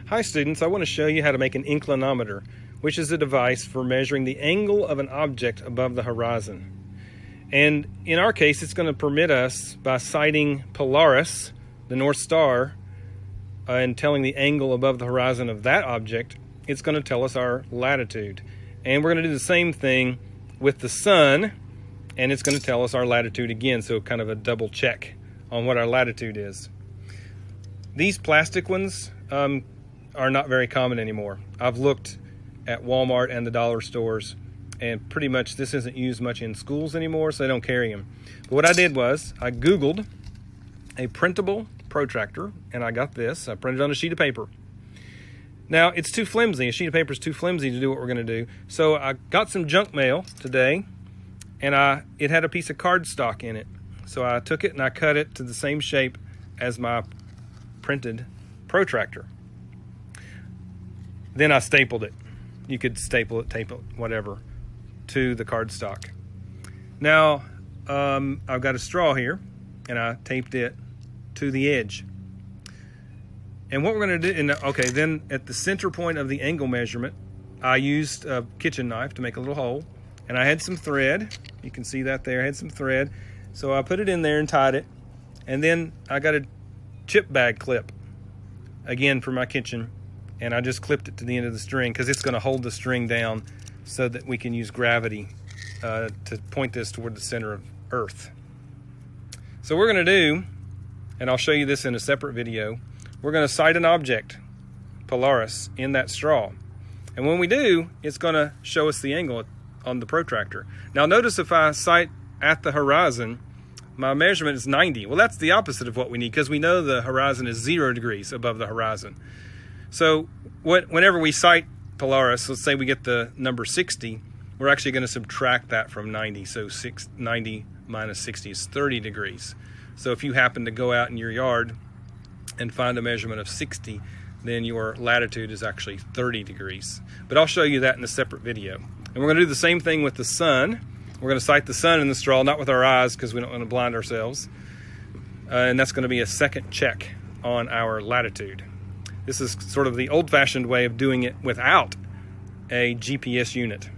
Hi students, I want to show you how to make an inclinometer, which is a device for measuring the angle of an object above the horizon. And in our case, it's going to permit us, by sighting Polaris, the North Star, and telling the angle above the horizon of that object, it's going to tell us our latitude. And we're going to do the same thing with the sun, and it's going to tell us our latitude again, so kind of a double check on what our latitude is. These plastic ones are not very common anymore. I've looked at Walmart and the dollar stores, and pretty much this isn't used much in schools anymore, so they don't carry them. But what I did was I Googled a printable protractor, and I got this. I printed it on a sheet of paper. Now, it's too flimsy. A sheet of paper is too flimsy to do what we're going to do. So I got some junk mail today, and it had a piece of cardstock in it. So I took it and I cut it to the same shape as my printed protractor. Then I stapled it. You could staple it, tape it, whatever, to the cardstock. Now, I've got a straw here, and I taped it to the edge. And what we're going to do, then at the center point of the angle measurement, I used a kitchen knife to make a little hole, and I had some thread. You can see that there, I had some thread. So I put it in there and tied it, and then I got a chip bag clip, again for my kitchen, and I just clipped it to the end of the string because it's going to hold the string down so that we can use gravity to point this toward the center of Earth. So we're going to do, and I'll show you this in a separate video, we're going to sight an object, Polaris, in that straw. And when we do, it's going to show us the angle on the protractor. Now notice if I sight at the horizon, my measurement is 90. Well, that's the opposite of what we need because we know the horizon is 0 degrees above the horizon. So whenever we sight Polaris, let's say we get the number 60, we're actually going to subtract that from 90. So 90 minus 60 is 30 degrees. So if you happen to go out in your yard and find a measurement of 60, then your latitude is actually 30 degrees. But I'll show you that in a separate video. And we're going to do the same thing with the sun. We're going to sight the sun in the straw, not with our eyes because we don't want to blind ourselves. And that's going to be a second check on our latitude. This is sort of the old-fashioned way of doing it without a GPS unit.